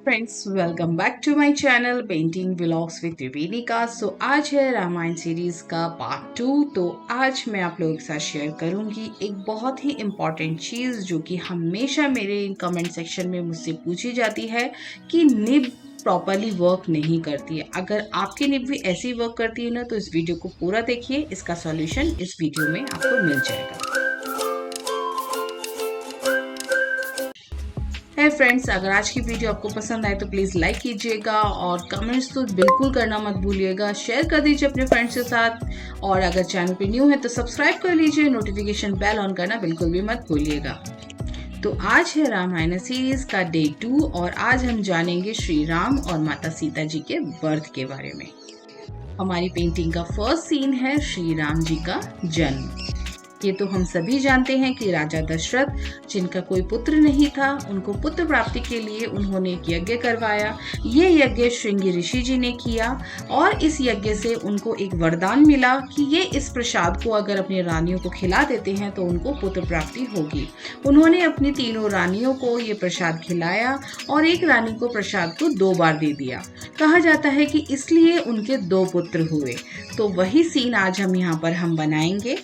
Friends, welcome back to my channel painting vlogs with Trivenika. आज है Ramayan series का part 2। तो आज मैं आप लोगों के साथ शेयर करूंगी एक बहुत ही इम्पॉर्टेंट चीज़ जो कि हमेशा मेरे कमेंट सेक्शन में मुझसे पूछी जाती है कि निब प्रॉपरली वर्क नहीं करती है। अगर आपकी निब भी ऐसी वर्क करती है ना, तो इस वीडियो को पूरा देखिए, इसका सॉल्यूशन इस वीडियो में आपको मिल जाएगा। है फ्रेंड्स, अगर आज की वीडियो आपको पसंद आए तो प्लीज़ लाइक कीजिएगा और कमेंट्स तो बिल्कुल करना मत भूलिएगा। शेयर कर दीजिए अपने फ्रेंड्स के साथ और अगर चैनल पे न्यू है तो सब्सक्राइब कर लीजिए। नोटिफिकेशन बेल ऑन करना बिल्कुल भी मत भूलिएगा। तो आज है रामायण सीरीज का डे 2 और आज हम जानेंगे श्री राम और माता सीता जी के बर्थ के बारे में। हमारी पेंटिंग का फर्स्ट सीन है श्री राम जी का जन्म। ये तो हम सभी जानते हैं कि राजा दशरथ जिनका कोई पुत्र नहीं था, उनको पुत्र प्राप्ति के लिए उन्होंने एक यज्ञ करवाया। ये यज्ञ श्रृंगी ऋषि जी ने किया और इस यज्ञ से उनको एक वरदान मिला कि ये इस प्रसाद को अगर अपनी रानियों को खिला देते हैं तो उनको पुत्र प्राप्ति होगी। उन्होंने अपनी तीनों रानियों को ये प्रसाद खिलाया और एक रानी को प्रसाद को 2 बार दे दिया। कहा जाता है कि इसलिए उनके 2 पुत्र हुए। तो वही सीन आज हम यहाँ पर हम बनाएंगे।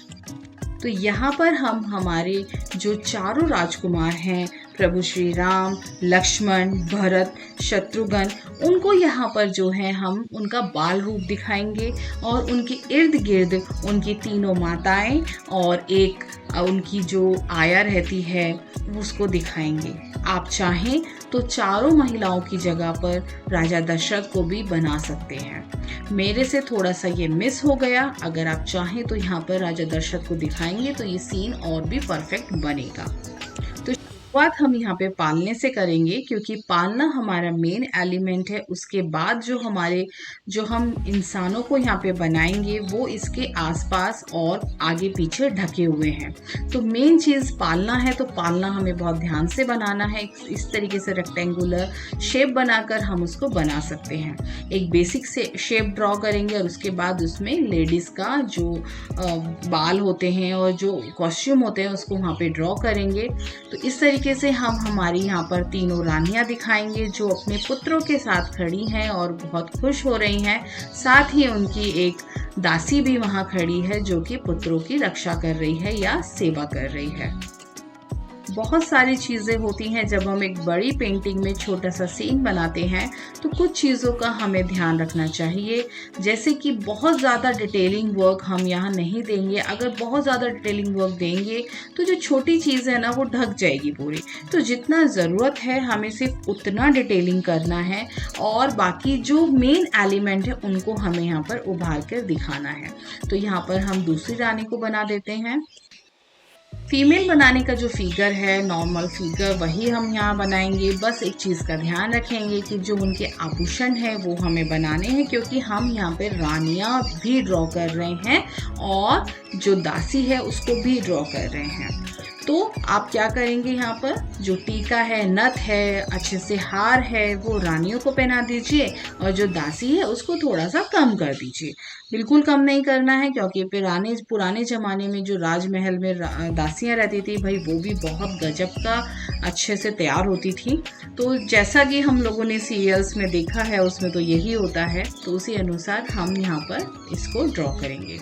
तो यहाँ पर हम हमारे जो चारों राजकुमार हैं, प्रभु श्री राम, लक्ष्मण, भरत, शत्रुघ्न, उनको यहाँ पर जो है हम उनका बाल रूप दिखाएंगे और उनके इर्द गिर्द उनकी तीनों माताएं और एक उनकी जो आया रहती है उसको दिखाएंगे। आप चाहें तो चारों महिलाओं की जगह पर राजा दशरथ को भी बना सकते हैं। मेरे से थोड़ा सा ये मिस हो गया। अगर आप चाहें तो यहाँ पर राजा दशरथ को दिखाएंगे तो ये सीन और भी परफेक्ट बनेगा। तो शुरुआत हम यहाँ पे पालने से करेंगे क्योंकि पालना हमारा मेन एलिमेंट है। उसके बाद जो हम इंसानों को यहाँ पे बनाएंगे वो इसके आसपास और आगे पीछे ढके हुए हैं। तो मेन चीज़ पालना है, तो पालना हमें बहुत ध्यान से बनाना है। इस तरीके से रेक्टेंगुलर शेप बनाकर हम उसको बना सकते हैं। एक बेसिक से शेप ड्रॉ करेंगे और उसके बाद उसमें लेडीज़ का जो बाल होते हैं और जो कॉस्ट्यूम होते हैं उसको वहाँ पे ड्रॉ करेंगे। तो इस तरीके से हम हमारी यहाँ पर तीनों रानियाँ दिखाएंगे जो अपने पुत्रों के साथ खड़ी हैं और बहुत खुश हो रही हैं। साथ ही उनकी एक दासी भी वहाँ खड़ी है जो कि पुत्रों की रक्षा कर रही है या सेवा कर रही है। बहुत सारी चीज़ें होती हैं जब हम एक बड़ी पेंटिंग में छोटा सा सीन बनाते हैं, तो कुछ चीज़ों का हमें ध्यान रखना चाहिए। जैसे कि बहुत ज़्यादा डिटेलिंग वर्क हम यहाँ नहीं देंगे। अगर बहुत ज़्यादा डिटेलिंग वर्क देंगे तो जो छोटी चीज़ है ना वो ढक जाएगी पूरी। तो जितना ज़रूरत है हमें सिर्फ उतना डिटेलिंग करना है और बाकी जो मेन एलिमेंट है उनको हमें यहाँ पर उभार कर दिखाना है। तो यहाँ पर हम दूसरी रानी को बना देते हैं। फीमेल बनाने का जो फिगर है, नॉर्मल फिगर, वही हम यहाँ बनाएंगे। बस एक चीज़ का ध्यान रखेंगे कि जो उनके आभूषण है वो हमें बनाने हैं क्योंकि हम यहाँ पे रानियाँ भी ड्रॉ कर रहे हैं और जो दासी है उसको भी ड्रॉ कर रहे हैं। तो आप क्या करेंगे, यहाँ पर जो टीका है, नथ है, अच्छे से हार है, वो रानियों को पहना दीजिए और जो दासी है उसको थोड़ा सा कम कर दीजिए। बिल्कुल कम नहीं करना है क्योंकि पुराने ज़माने में जो राजमहल में दासियाँ रहती थी भाई, वो भी बहुत गजब का अच्छे से तैयार होती थी। तो जैसा कि हम लोगों ने सीरियल्स में देखा है उसमें तो यही होता है। तो उसी अनुसार हम यहाँ पर इसको ड्रॉ करेंगे।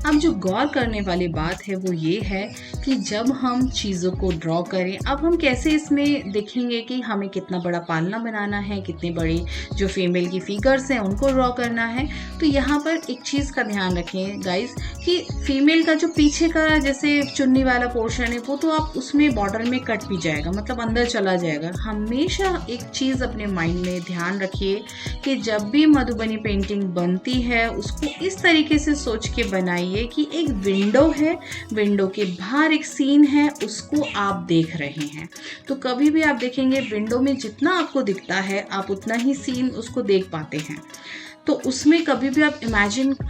अब जो गौर करने वाली बात है वो ये है कि जब हम चीज़ों को ड्रॉ करें, अब हम कैसे इसमें देखेंगे कि हमें कितना बड़ा पालना बनाना है, कितने बड़े जो फीमेल की फिगर्स हैं उनको ड्रॉ करना है। तो यहाँ पर एक चीज़ का ध्यान रखें गाइस कि फीमेल का जो पीछे का जैसे चुन्नी वाला पोर्शन है वो तो आप उसमें बॉर्डर में कट भी जाएगा, मतलब अंदर चला जाएगा। हमेशा एक चीज़ अपने माइंड में ध्यान रखिए कि जब भी मधुबनी पेंटिंग बनती है उसको इस तरीके से सोच के बनाइए कि एक विंडो है, विंडो के बाहर एक सीन है, उसको आप देख रहे हैं। तो कभी भी आप देखेंगे विंडो में जितना आपको दिखता है आप उतना ही सीन उसको देख पाते हैं। तो उसमें कभी भी आप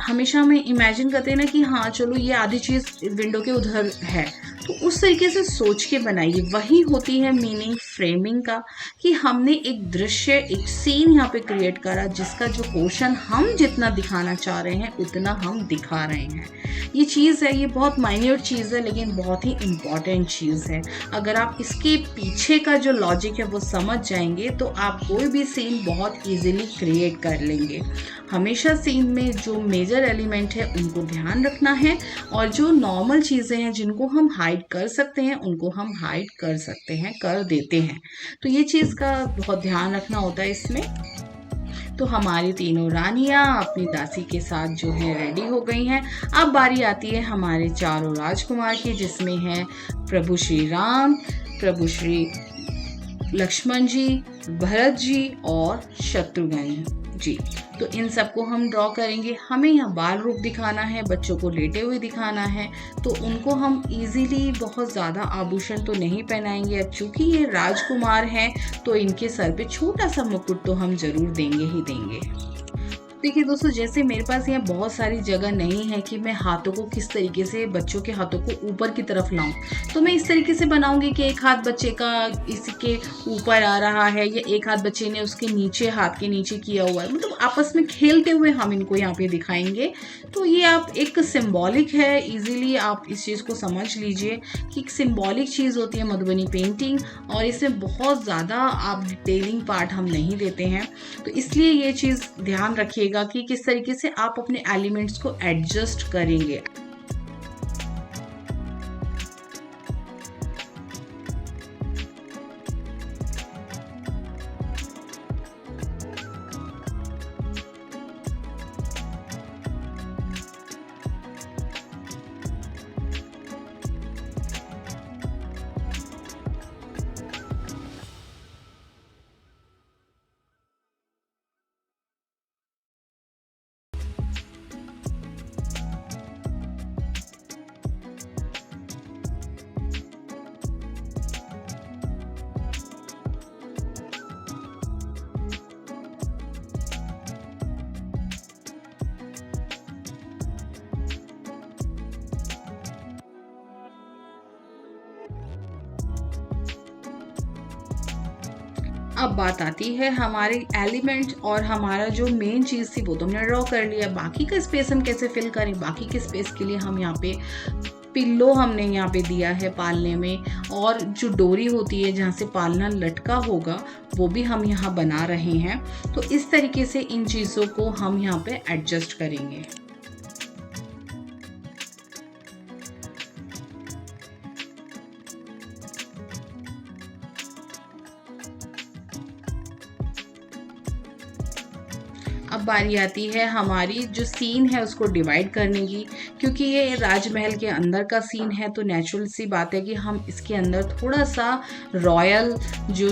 हमेशा में इमेजिन करते हैं ना कि हाँ चलो ये आधी चीज़ विंडो के उधर है, तो उस तरीके से सोच के बनाइए। वही होती है मीनिंग फ्रेमिंग का, कि हमने एक दृश्य, एक सीन यहाँ पे क्रिएट करा जिसका जो पोर्शन हम जितना दिखाना चाह रहे हैं उतना हम दिखा रहे हैं। ये चीज़ है, ये बहुत माइन्यूट चीज़ है लेकिन बहुत ही इम्पॉर्टेंट चीज़ है। अगर आप इसके पीछे का जो लॉजिक है वो समझ जाएंगे तो आप कोई भी सीन बहुत ईजिली क्रिएट कर लेंगे। हमेशा सीन में जो मेजर एलिमेंट है उनको ध्यान रखना है, और जो नॉर्मल चीज़ें हैं जिनको हम हाइड कर सकते हैं उनको हम हाइड कर सकते हैं, कर देते हैं। तो ये चीज़ का बहुत ध्यान रखना होता है इसमें। तो हमारी तीनों रानियां अपनी दासी के साथ जो है रेडी हो गई हैं। अब बारी आती है हमारे चारों राजकुमार की, जिसमें है प्रभु श्री राम, प्रभु श्री लक्ष्मण जी, भरत जी और शत्रुघ्न जी। तो इन सबको हम ड्रॉ करेंगे। हमें यहाँ बाल रूप दिखाना है, बच्चों को लेटे हुए दिखाना है, तो उनको हम इजीली बहुत ज़्यादा आभूषण तो नहीं पहनाएंगे। अब चूंकि ये राजकुमार हैं तो इनके सर पे छोटा सा मुकुट तो हम जरूर देंगे ही देंगे। देखिए दोस्तों, जैसे मेरे पास यहाँ बहुत सारी जगह नहीं है कि मैं हाथों को किस तरीके से, बच्चों के हाथों को ऊपर की तरफ लाऊं, तो मैं इस तरीके से बनाऊंगी कि एक हाथ बच्चे का इसके ऊपर आ रहा है या एक हाथ बच्चे ने उसके नीचे, हाथ के नीचे किया हुआ है, मतलब आपस में खेलते हुए हम इनको यहाँ पे दिखाएंगे। तो ये आप एक सिंबॉलिक है, इजीली आप इस चीज़ को समझ लीजिए कि एक सिंबॉलिक चीज़ होती है मधुबनी पेंटिंग, और इसमें बहुत ज़्यादा आप डिटेलिंग पार्ट हम नहीं देते हैं। तो इसलिए ये चीज़ ध्यान रखिएगा कि किस तरीके से आप अपने एलिमेंट्स को एडजस्ट करेंगे। अब बात आती है हमारे एलिमेंट, और हमारा जो मेन चीज़ थी वो तो हमने ड्रॉ कर लिया। बाकी का स्पेस हम कैसे फिल करें? बाकी के स्पेस के लिए हम यहाँ पे पिल्लो हमने यहाँ पे दिया है पालने में, और जो डोरी होती है जहाँ से पालना लटका होगा वो भी हम यहाँ बना रहे हैं। तो इस तरीके से इन चीज़ों को हम यहाँ पे एडजस्ट करेंगे। अब बारी आती है हमारी जो सीन है उसको डिवाइड करने की। क्योंकि ये राजमहल के अंदर का सीन है तो नेचुरल सी बात है कि हम इसके अंदर थोड़ा सा रॉयल जो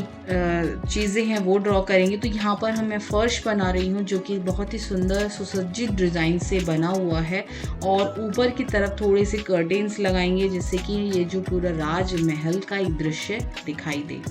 चीज़ें हैं वो ड्रॉ करेंगे। तो यहाँ पर मैं फर्श बना रही हूँ जो कि बहुत ही सुंदर सुसज्जित डिज़ाइन से बना हुआ है, और ऊपर की तरफ थोड़े से कर्टेन्स लगाएंगे जिससे कि ये जो पूरा राजमहल का एक दृश्य दिखाई दे।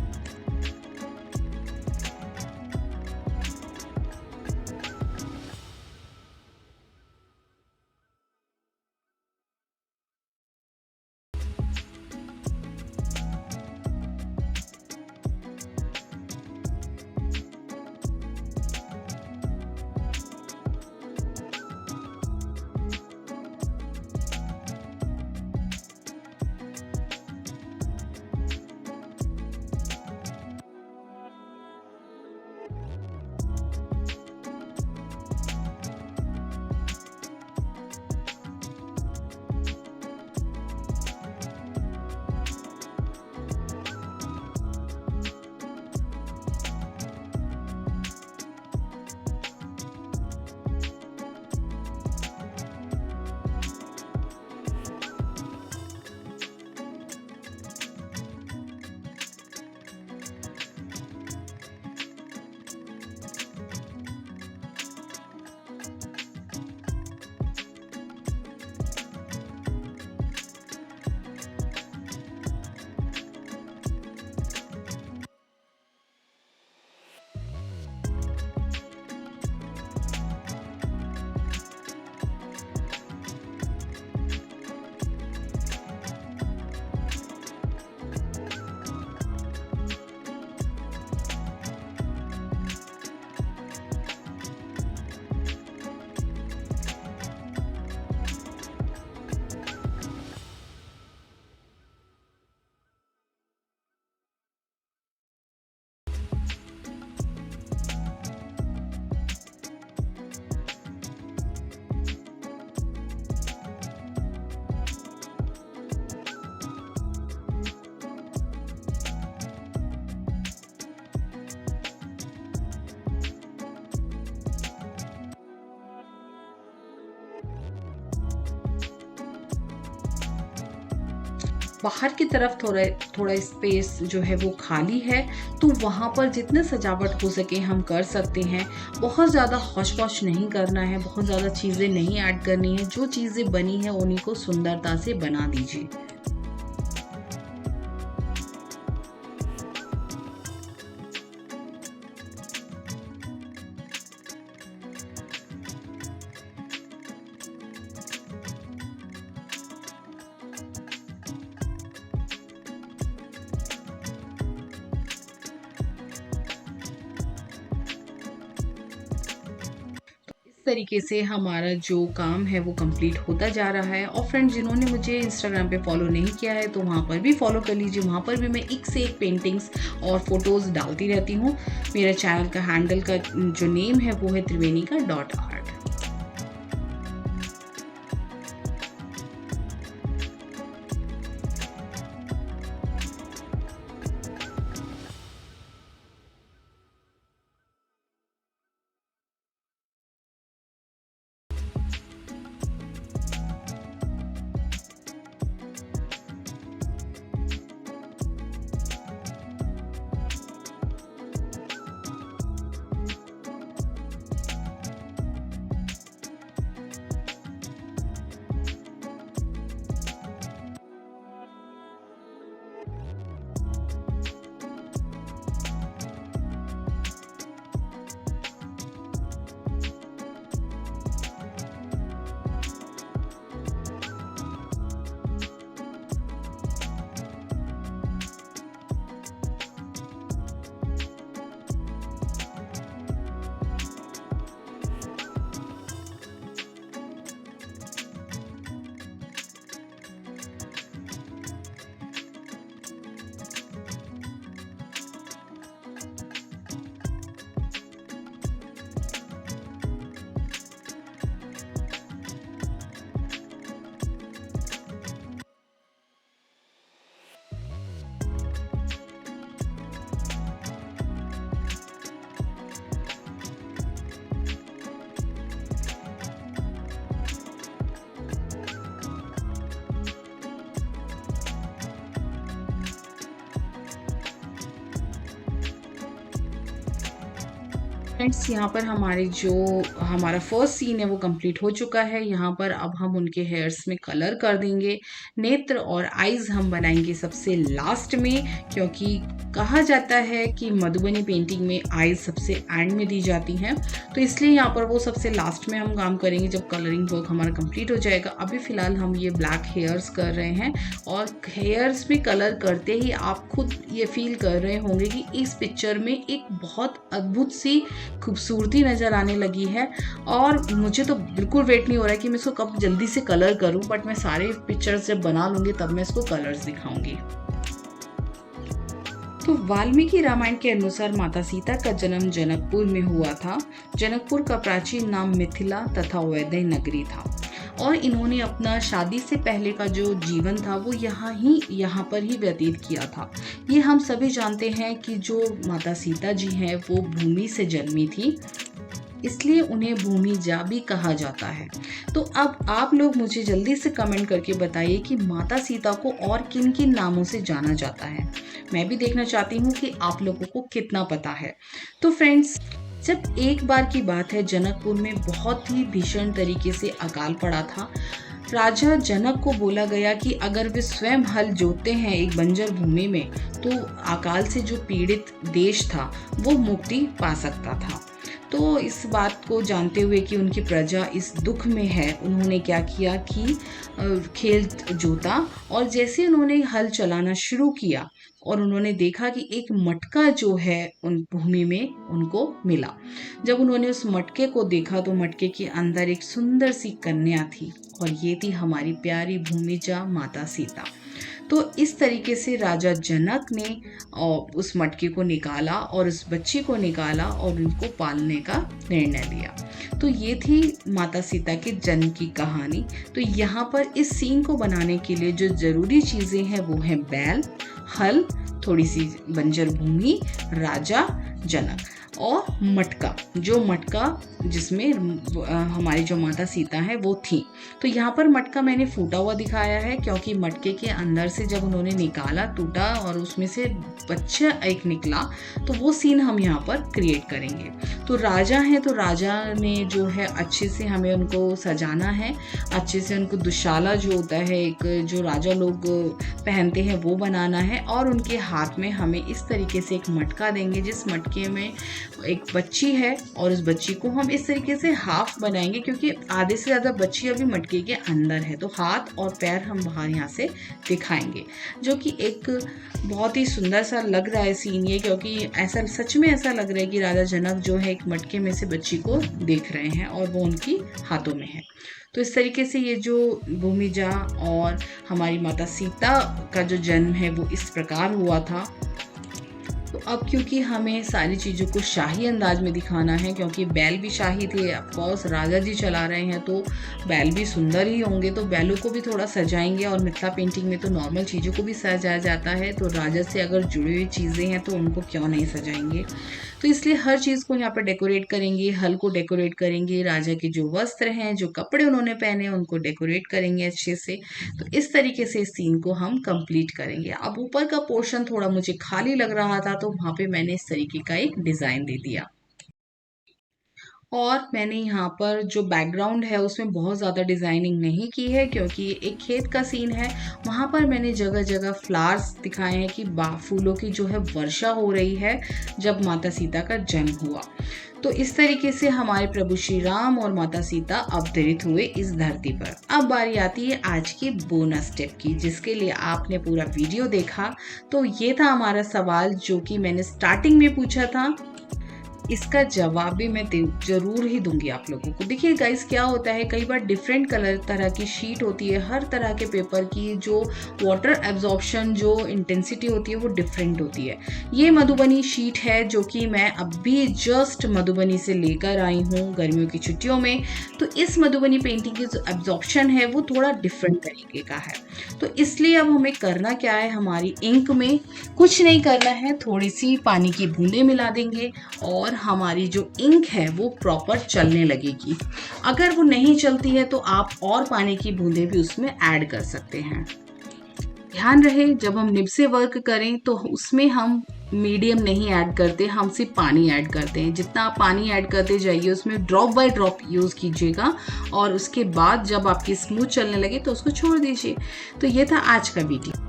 बाहर की तरफ थोड़ा स्पेस जो है वो खाली है, तो वहाँ पर जितने सजावट हो सके हम कर सकते हैं। बहुत ज़्यादा हौच-पौच नहीं करना है, बहुत ज़्यादा चीज़ें नहीं ऐड करनी है। जो चीज़ें बनी हैं उन्हीं को सुंदरता से बना दीजिए। तरीके से हमारा जो काम है वो कंप्लीट होता जा रहा है। और फ्रेंड्स, जिन्होंने मुझे इंस्टाग्राम पे फॉलो नहीं किया है तो वहाँ पर भी फॉलो कर लीजिए। वहाँ पर भी मैं एक से एक पेंटिंग्स और फोटोज़ डालती रहती हूँ। मेरे चैनल का हैंडल का जो नेम है वो है त्रिवेणिका.art। फ्रेंड्स, यहाँ पर हमारा फर्स्ट सीन है वो कंप्लीट हो चुका है। यहाँ पर अब हम उनके हेयर्स में कलर कर देंगे। नेत्र और आईज हम बनाएंगे सबसे लास्ट में, क्योंकि कहा जाता है कि मधुबनी पेंटिंग में आईज सबसे एंड में दी जाती हैं, तो इसलिए यहाँ पर वो सबसे लास्ट में हम काम करेंगे जब कलरिंग वर्क हमारा कंप्लीट हो जाएगा। अभी फ़िलहाल हम ये ब्लैक हेयर्स कर रहे हैं, और हेयर्स में कलर करते ही आप खुद ये फील कर रहे होंगे कि इस पिक्चर में एक बहुत अद्भुत सी खूबसूरती नज़र आने लगी है। और मुझे तो बिल्कुल वेट नहीं हो रहा है कि मैं इसको कब जल्दी से कलर करूं, बट मैं सारे पिक्चर्स जब बना लूँगी तब मैं इसको कलर्स दिखाऊंगी। तो वाल्मीकि रामायण के अनुसार माता सीता का जन्म जनकपुर में हुआ था। जनकपुर का प्राचीन नाम मिथिला तथा वैदय नगरी था, और इन्होंने अपना शादी से पहले का जो जीवन था वो यहाँ पर ही व्यतीत किया था। ये हम सभी जानते हैं कि जो माता सीता जी हैं वो भूमि से जन्मी थी, इसलिए उन्हें भूमिजा भी कहा जाता है। तो अब आप लोग मुझे जल्दी से कमेंट करके बताइए कि माता सीता को और किन किन नामों से जाना जाता है। मैं भी देखना चाहती हूँ कि आप लोगों को कितना पता है। तो फ्रेंड्स, जब एक बार की बात है, जनकपुर में बहुत ही भीषण तरीके से अकाल पड़ा था। राजा जनक को बोला गया कि अगर वे स्वयं हल जोतते हैं एक बंजर भूमि में, तो अकाल से जो पीड़ित देश था वो मुक्ति पा सकता था। तो इस बात को जानते हुए कि उनकी प्रजा इस दुख में है, उन्होंने क्या किया कि खेत जोता, और जैसे उन्होंने हल चलाना शुरू किया और उन्होंने देखा कि एक मटका जो है उन भूमि में उनको मिला। जब उन्होंने उस मटके को देखा तो मटके के अंदर एक सुंदर सी कन्या थी, और ये थी हमारी प्यारी भूमिजा माता सीता। तो इस तरीके से राजा जनक ने उस मटके को निकाला और उस बच्ची को निकाला और उनको पालने का निर्णय लिया। तो ये थी माता सीता के जन्म की कहानी। तो यहाँ पर इस सीन को बनाने के लिए जो ज़रूरी चीज़ें हैं वो हैं बैल, हल, थोड़ी सी बंजर भूमि, राजा, जनक। और मटका, जो मटका जिसमें हमारी जो माता सीता है वो थी। तो यहाँ पर मटका मैंने फूटा हुआ दिखाया है, क्योंकि मटके के अंदर से जब उन्होंने निकाला, टूटा और उसमें से बच्चा एक निकला, तो वो सीन हम यहाँ पर क्रिएट करेंगे। तो राजा हैं, तो राजा ने जो है अच्छे से हमें उनको सजाना है, अच्छे से उनको दुशाला जो होता है एक जो राजा लोग पहनते हैं वो बनाना है, और उनके हाथ में हमें इस तरीके से एक मटका देंगे, जिस मटके में एक बच्ची है और उस बच्ची को हम इस तरीके से हाफ बनाएंगे, क्योंकि आधे से ज़्यादा बच्ची अभी मटके के अंदर है, तो हाथ और पैर हम बाहर यहाँ से दिखाएंगे, जो कि एक बहुत ही सुंदर सा लग रहा है सीन ये, क्योंकि ऐसा सच में ऐसा लग रहा है कि राजा जनक जो है एक मटके में से बच्ची को देख रहे हैं और वो उनकी हाथों में है। तो इस तरीके से ये जो भूमिजा और हमारी माता सीता का जो जन्म है वो इस प्रकार हुआ था। तो अब क्योंकि हमें सारी चीज़ों को शाही अंदाज में दिखाना है, क्योंकि बैल भी शाही थे, ऑफकोर्स राजा जी चला रहे हैं तो बैल भी सुंदर ही होंगे, तो बैलों को भी थोड़ा सजाएंगे। और मिथिला पेंटिंग में तो नॉर्मल चीज़ों को भी सजाया जाता है, तो राजा से अगर जुड़ी हुई चीज़ें हैं तो उनको क्यों नहीं सजाएंगे। तो इसलिए हर चीज़ को यहाँ पर डेकोरेट करेंगे, हल को डेकोरेट करेंगे, राजा के जो वस्त्र हैं, जो कपड़े उन्होंने पहने हैं उनको डेकोरेट करेंगे अच्छे से। तो इस तरीके से इस सीन को हम कंप्लीट करेंगे। अब ऊपर का पोर्शन थोड़ा मुझे खाली लग रहा था, तो वहाँ पे मैंने इस तरीके का एक डिज़ाइन दे दिया। और मैंने यहाँ पर जो बैकग्राउंड है उसमें बहुत ज़्यादा डिज़ाइनिंग नहीं की है, क्योंकि एक खेत का सीन है, वहाँ पर मैंने जगह जगह फ्लावर्स दिखाए हैं कि फूलों की जो है वर्षा हो रही है जब माता सीता का जन्म हुआ। तो इस तरीके से हमारे प्रभु श्री राम और माता सीता अवतरित हुए इस धरती पर। अब बारी आती है आज की बोनस टिप की, जिसके लिए आपने पूरा वीडियो देखा। तो ये था हमारा सवाल जो कि मैंने स्टार्टिंग में पूछा था, इसका जवाब भी मैं जरूर ही दूंगी आप लोगों को। देखिए गाइस, क्या होता है कई बार डिफरेंट कलर तरह की शीट होती है, हर तरह के पेपर की जो वाटर एब्जॉर्प्शन जो इंटेंसिटी होती है वो डिफरेंट होती है। ये मधुबनी शीट है जो कि मैं अभी जस्ट मधुबनी से लेकर आई हूँ गर्मियों की छुट्टियों में। तो इस मधुबनी पेंटिंग की जो एब्जॉर्प्शन है वो थोड़ा डिफरेंट तरीके का है। तो इसलिए अब हमें करना क्या है, हमारी इंक में कुछ नहीं करना है, थोड़ी सी पानी की बूंदें मिला देंगे और हमारी जो इंक है वो प्रॉपर चलने लगेगी। अगर वो नहीं चलती है तो आप और पानी की बूंदें भी उसमें ऐड कर सकते हैं। ध्यान रहे जब हम निब से वर्क करें तो उसमें हम मीडियम नहीं ऐड करते, हम सिर्फ पानी ऐड करते हैं। जितना आप पानी ऐड करते जाइए उसमें ड्रॉप बाय ड्रॉप यूज़ कीजिएगा, और उसके बाद जब आपकी स्मूथ चलने लगे तो उसको छोड़ दीजिए। तो ये था आज का वीडियो।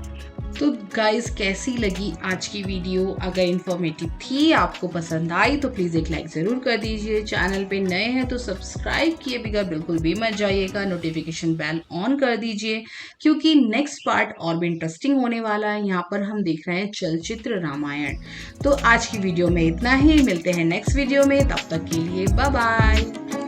तो गाइस, कैसी लगी आज की वीडियो? अगर इन्फॉर्मेटिव थी, आपको पसंद आई तो प्लीज़ एक लाइक ज़रूर कर दीजिए। चैनल पे नए हैं तो सब्सक्राइब किए बगैर बिल्कुल भी मत जाइएगा, नोटिफिकेशन बेल ऑन कर दीजिए, क्योंकि नेक्स्ट पार्ट और भी इंटरेस्टिंग होने वाला है। यहाँ पर हम देख रहे हैं चलचित्र रामायण। तो आज की वीडियो में इतना ही, मिलते हैं नेक्स्ट वीडियो में, तब तक के लिए बाय बाय।